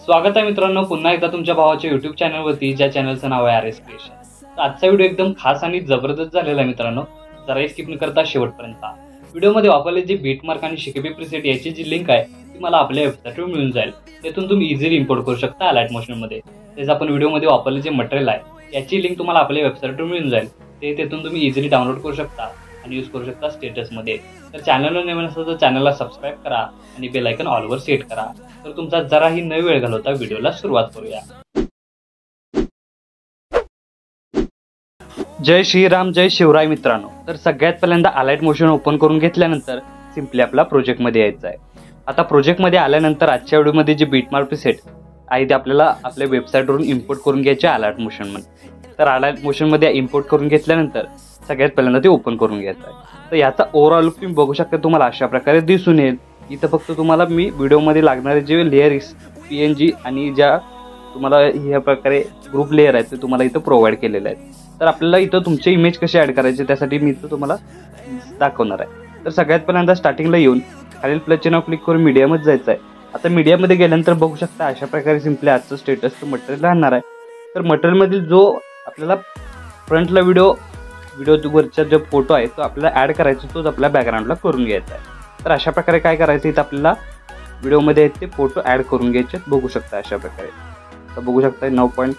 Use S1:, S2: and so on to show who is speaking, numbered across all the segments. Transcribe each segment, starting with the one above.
S1: स्वागत आहे मित्रांनो पुन्हा एकदा तुमच्या भावाच्या YouTube चॅनलवरती, ज्या चॅनलचं नाव आहे RS क्रिएशन। तर आजचा व्हिडिओ एकदम खास आणि जबरदस्त झालेला आहे मित्रांनो, जरा स्किप न करता शेवटपर्यंत। व्हिडिओमध्ये वापरले जे बीटमार्क आणि शिकेबी प्रीसेट याची जी लिंक आहे ती मला आपल्या वेबसाईटवर मिळून जाईल। त्यातून तुम्ही इझिली इम्पोर्ट करू शकता अलाइट मोशन मध्ये। तेच आपण व्हिडिओमध्ये वापरले जे मटेरियल आहे याची लिंक तुम्हाला आपल्या वेबसाईटवर मिळून जाईल। तेथून तुम्ही इझिली डाउनलोड करू शकता आणि यूज करू शकता स्टेटस मध्ये। तर चॅनलवर नवीन असेल तर चॅनलला सबस्क्राइब करा आणि बेल आयकॉन ऑल वर सेट करा। तर तुमचा जराही न वेळ घालवता व्हिडिओला सुरुवात करूया। जय श्रीराम जय शिवराय मित्रांनो। तर सगळ्यात पहिल्यांदा अलाइट मोशन ओपन करून घेतल्यानंतर सिंपली आपला प्रोजेक्ट मध्ये यायचं आहे। आता प्रोजेक्ट मध्ये आल्यानंतर आजच्या व्हिडिओमध्ये जे बीटमार्क प्रीसेट आहे ते आपल्याला आपल्या वेबसाईटवरून इम्पोर्ट करून घ्यायचे अलाइट मोशन मध्ये। तर अलाइट मोशन मध्ये इम्पोर्ट करून घेतल्यानंतर सगळ्यात पहिल्यांदा ते ओपन करून घ्यायचं आहे। तर याचा ओव्हरऑल लुक तुम्ही बघू शकता, तुम्हाला अशा प्रकारे दिसून येईल। इथं फक्त तुम्हाला मी व्हिडिओमध्ये लागणारे जे लेअर PNG आणि ज्या तुम्हाला ह्या प्रकारे ग्रुप लेअर आहेत ते तुम्हाला इथं प्रोव्हाइड केलेले आहेत। तर आपल्याला इथं तुमचे इमेज कसे ॲड करायचे त्यासाठी मी इथं तुम्हाला दाखवणार आहे। तर सगळ्यात पहिल्यांदा स्टार्टिंगला येऊन खालील प्लस चिन्हावर क्लिक करून मीडियामध्ये जायचं आहे। आता मीडियामध्ये गेल्यानंतर बघू शकता अशा प्रकारे सिंपली आजचं स्टेटसचं मटेरियल राहणार आहे। तर मटेरियलमधील जो आपल्याला फ्रंटला व्हिडिओवरचा जो फोटो आहे तो आपल्याला ॲड करायचा, तोच आपल्या बॅकग्राऊंडला करून घ्यायचा आहे। तर अशा प्रकारे काय करायचं, इथं आपल्याला व्हिडिओमध्ये ते फोटो ॲड करून घ्यायचे। बघू शकता अशा प्रकारे, तर बघू शकता 9.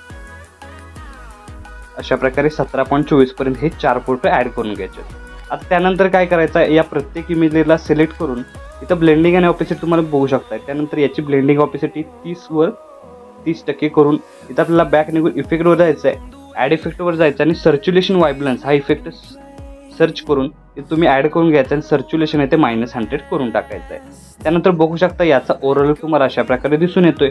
S1: अशा प्रकारे 17.24 पर्यंत हे 4 फोटो ॲड करून घ्यायचे। आता त्यानंतर काय करायचं आहे, या प्रत्येक इमेजला सिलेक्ट करून इथं ब्लेंडिंग आणि ऑपेसिटी तुम्हाला बघू शकता। त्यानंतर याची ब्लेंडिंग ऑपेसिटी 30% करून इथं आपल्याला बॅक निघून इफेक्टवर जायचं आहे, ॲड इफेक्टवर जायचं आणि सर्क्युलेशन वायब्लन्स हा इफेक्ट सर्च करून तुम्ही ॲड करून घ्यायचं आणि सर्क्युलेशन आहे ते -100 करून टाकायचं आहे। त्यानंतर बघू शकता याचा ओव्हरऑल तुम्हाला अशा प्रकारे दिसून येतोय।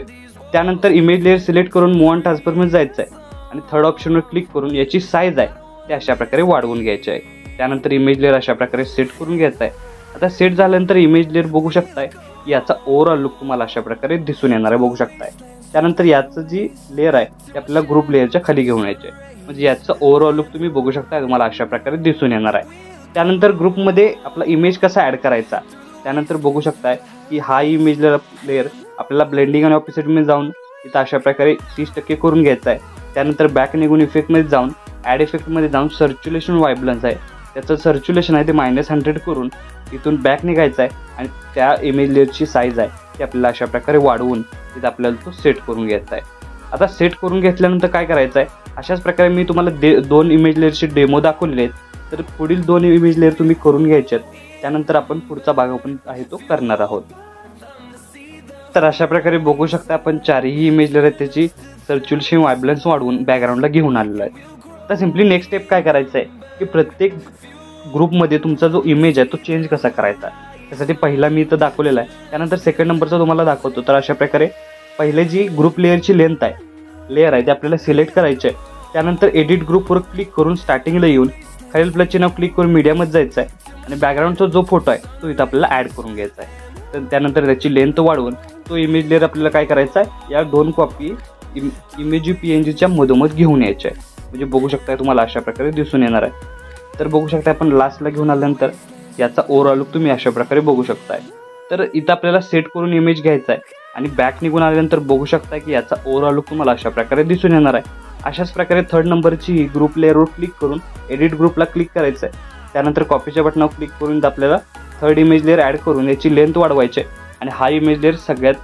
S1: त्यानंतर इमेज लेअर सिलेक्ट करून मूव्ह ऑन ट्रान्सफॉर्ममध्ये जायचं आहे आणि थर्ड ऑप्शनवर क्लिक करून याची साईज आहे ते अशा प्रकारे वाढवून घ्यायची आहे। त्यानंतर इमेज लेअर अशा प्रकारे सेट करून घ्यायचा आहे। आता सेट झाल्यानंतर इमेज लेअर बघू शकताय याचा ओव्हरऑल लुक तुम्हाला अशा प्रकारे दिसून येणार आहे, बघू शकताय। त्यानंतर याचं जी लेअर आहे ते आपल्याला ग्रुप लेअरच्या खाली घेऊन यायचे, म्हणजे याचं ओव्हरऑल लुक तुम्ही बघू शकता तुम्हाला अशा प्रकारे दिसून येणार आहे। त्यानंतर ग्रुपमध्ये आपला इमेज कसा ॲड करायचा, त्यानंतर बघू शकताय की हा इमेज लेअर आपल्याला ब्लेंडिंग आणि ऑपेसिटीमध्ये जाऊन इथं अशा प्रकारे 30% करून घ्यायचा आहे। त्यानंतर बॅक निघून इफेक्टमध्ये जाऊन ॲड इफेक्टमध्ये जाऊन सर्क्युलेशन वायब्लन्स आहे त्याचं सर्क्युलेशन आहे ते -100 करून इथून बॅक निघायचं आहे आणि त्या इमेज लेअरची साईज आहे ती आपल्याला अशा प्रकारे वाढवून तिथं आपल्याला तो सेट करून घ्यायचा आहे। आता सेट करून घेतल्यानंतर काय करायचं आहे, अशाच प्रकारे मी तुम्हाला 2 इमेज लेअरचे डेमो दाखवलेले आहेत। तर पुढील 2 इमेज लेअर तुम्ही करून घ्यायचे आहेत, त्यानंतर आपण पुढचा भाग आपण आहे तो करणार आहोत। तर अशा प्रकारे बघू शकता आपण 4ही इमेज लेअर आहेत त्याची सर्क्युलेशन वायब्लन्स वाढवून बॅकग्राऊंडला घेऊन आलेला आहे। तर सिम्पली नेक्स्ट स्टेप काय करायचं आहे की प्रत्येक ग्रुपमध्ये तुमचा जो इमेज आहे तो चेंज कसा करायचा, त्यासाठी पहिला मी इथं दाखवलेला आहे। त्यानंतर सेकंड नंबरचा तुम्हाला दाखवतो। तर अशा प्रकारे पहिले जी ग्रुप लेअरची लेंथ आहे लेअर आहे ते आपल्याला सिलेक्ट करायचे आहे। त्यानंतर एडिट ग्रुपवर क्लिक करून स्टार्टिंगला येऊन खालील प्लस चिन्हावर क्लिक करून मीडियामध्ये जायचं आहे आणि बॅकग्राऊंडचा जो फोटो आहे तो इथं आपल्याला ॲड करून घ्यायचा आहे। तर त्यानंतर त्याची लेंथ वाढवून तो इमेज लेअर आपल्याला काय करायचा आहे, या 2 कॉपी इमेज PNGच्या मधोमध घेऊन यायच्या आहे, म्हणजे बघू शकता तुम्हाला अशा प्रकारे दिसून येणार आहे। तर बघू शकता आपण लास्टला घेऊन आल्यानंतर याचा ओव्हरऑल लुक तुम्ही अशा प्रकारे बघू शकताय। तर इथं आपल्याला सेट करून इमेज घ्यायचा आहे आणि बॅक निघून आल्यानंतर बघू शकता की याचा ओव्हरऑल लुक तुम्हाला अशा प्रकारे दिसून येणार आहे। अशाच प्रकारे थर्ड नंबरची ग्रुप लेअरवर क्लिक करून एडिट ग्रुपला क्लिक करायचं आहे। त्यानंतर कॉपीच्या बटनावर क्लिक करून आपल्याला थर्ड इमेज लेअर ॲड करून याची लेंथ वाढवायची आहे आणि हा इमेज लेअर सगळ्यात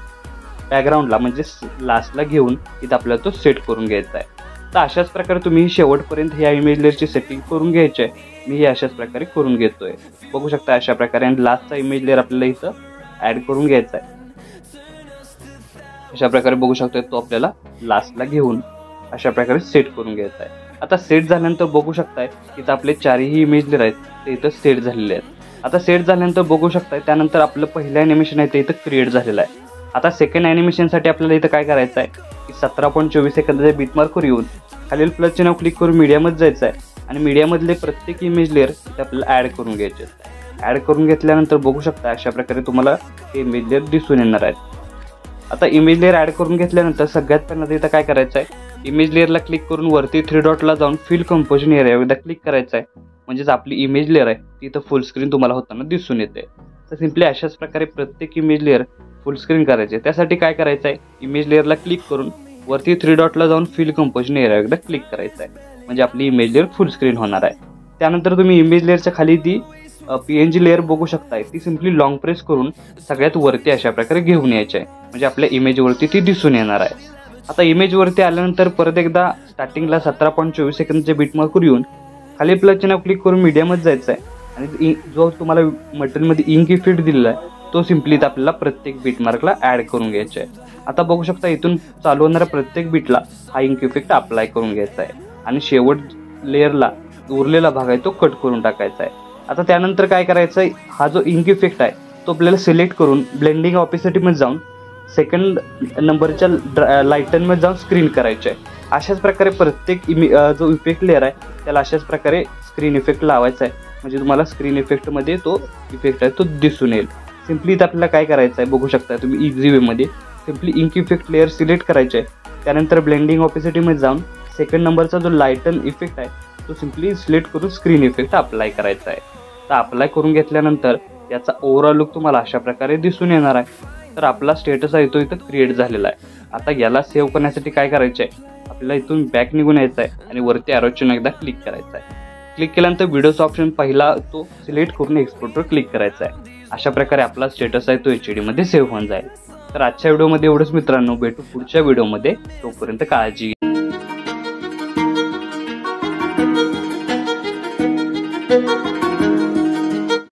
S1: बॅकग्राऊंडला म्हणजे लास्टला घेऊन इथं आपल्याला तो सेट करून घ्यायचा आहे। तर अशाच प्रकारे तुम्ही शेवटपर्यंत ह्या इमेज लेअरची सेटिंग करून घ्यायची आहे। मी हे अशाच प्रकारे करून घेतोय, बघू शकता अशा प्रकारे। आणि लास्टचा इमेज लेअर आपल्याला इथं ॲड करून घ्यायचा आहे, अशा प्रकारे बघू शकता तो आपल्याला लास्टला घेऊन अशा प्रकारे सेट करून घ्यायचं आहे. आता सेट झाल्यानंतर बघू शकताय इथं आपले चारही इमेज लेअर आहेत ते इथं सेट झालेले आहेत. आता सेट झाल्यानंतर बघू शकताय त्यानंतर आपलं पहिलं ॲनिमेशन आहे ते इथं क्रिएट झालेलं आहे. आता सेकंड ॲनिमेशनसाठी आपल्याला इथं काय करायचं आहे की 17.24 सेकंदाच्या बीटमार्कवर येऊन खालील प्लस चिन्ह क्लिक करून मीडियामध्ये जायचं आहे आणि मीडियामधले प्रत्येक इमेज लेअर इथं आपल्याला ॲड करून घ्यायचे आहेत. ॲड करून घेतल्यानंतर बघू शकता अशा प्रकारे तुम्हाला हे इमेज लेअर दिसून येणार आहेत. आता इमेज लेअर ॲड करून घेतल्यानंतर सगळ्यात पहिल्यांदा इथं काय करायचं आहे इमेज लेअरला क्लिक करून वरती 3 डॉटला जाऊन फिल कंपोजिशन एरिया एकदा क्लिक करायचं आहे. म्हणजेच आपली इमेज लेअर आहे ती इथं फुल स्क्रीन तुम्हाला होताना दिसून येते. तर सिम्पली अशाच प्रकारे प्रत्येक इमेज लेअर फुल स्क्रीन करायचे. त्यासाठी काय करायचं आहे इमेज लेअरला क्लिक करून वरती 3 डॉटला जाऊन फिल कंपोजिशन एरिया एकदा क्लिक करायचं आहे. म्हणजे आपली इमेज लेअर फुल स्क्रीन होणार आहे. त्यानंतर तुम्ही इमेज लेअरच्या खाली ती PNG लेअर बघू शकताय ती सिम्पली लॉंग प्रेस करून सगळ्यात वरती अशा प्रकारे घेऊन यायची आहे. म्हणजे आपल्या इमेजवरती ती दिसून येणार आहे. आता इमेजवरती आल्यानंतर परत एकदा स्टार्टिंगला 17.24 सेकंदच्या बीटमार्कवर येऊन खाली प्लस चिन्ह क्लिक करून मीडियामध्ये जायचं आहे आणि जो तुम्हाला मटेरियलमध्ये इंक इफेक्ट दिलेला आहे तो सिम्पली आपल्याला प्रत्येक बीटमार्कला ॲड करून घ्यायचा आहे. आता बघू शकता इथून चालू होणाऱ्या प्रत्येक बीटला हा इंक इफेक्ट अप्लाय करून घ्यायचा आहे आणि शेवट लेअरला उरलेला भाग आहे तो कट करून टाकायचा आहे. आता त्यानंतर काय करायचं आहे हा जो इंक इफेक्ट आहे तो आपल्याला सिलेक्ट करून ब्लेंडिंग ऑपेसिटीमध्ये जाऊन सेकंड नंबरच्या लाईटनमध्ये जाऊन स्क्रीन करायचे आहे. अशाच प्रकारे प्रत्येक जो इफेक्ट लेअर आहे त्याला अशाच प्रकारे स्क्रीन इफेक्ट लावायचा आहे. म्हणजे तुम्हाला स्क्रीन इफेक्टमध्ये तो इफेक्ट आहे तो दिसून येईल. सिम्पली इथं आपल्याला काय करायचं आहे बघू शकता तुम्ही इझी वेमध्ये simply ink effect layer select करायचे आहे. त्यानंतर ब्लेंडिंग ऑपेसिटीमध्ये जाऊन सेकंड नंबरचा जो लाईटन इफेक्ट आहे तो सिम्पली सिलेक्ट करून स्क्रीन इफेक्ट अप्लाय करायचा आहे. तर अप्लाय करून घेतल्यानंतर याचा ओव्हरऑल लुक तुम्हाला अशा प्रकारे दिसून येणार आहे. तर आपला स्टेटस आहे तो इथं क्रिएट झालेला आहे. आता याला सेव्ह करण्यासाठी काय करायचं आहे आपल्याला इथून बॅक निघून यायचं आहे आणि वरती ॲरोचिन्ह एकदा क्लिक करायचं आहे. क्लिक केल्यानंतर व्हिडिओचा ऑप्शन पहिला तो सिलेक्ट करून एक्सपोर्टवर क्लिक करायचा आहे. अशा प्रकारे आपला स्टेटस आहे तो HD मध्ये सेव्ह होऊन जाईल. तर आजच्या व्हिडिओमध्ये एवढंच मित्रांनो. भेटू पुढच्या व्हिडिओमध्ये. तोपर्यंत काळजी घ्या.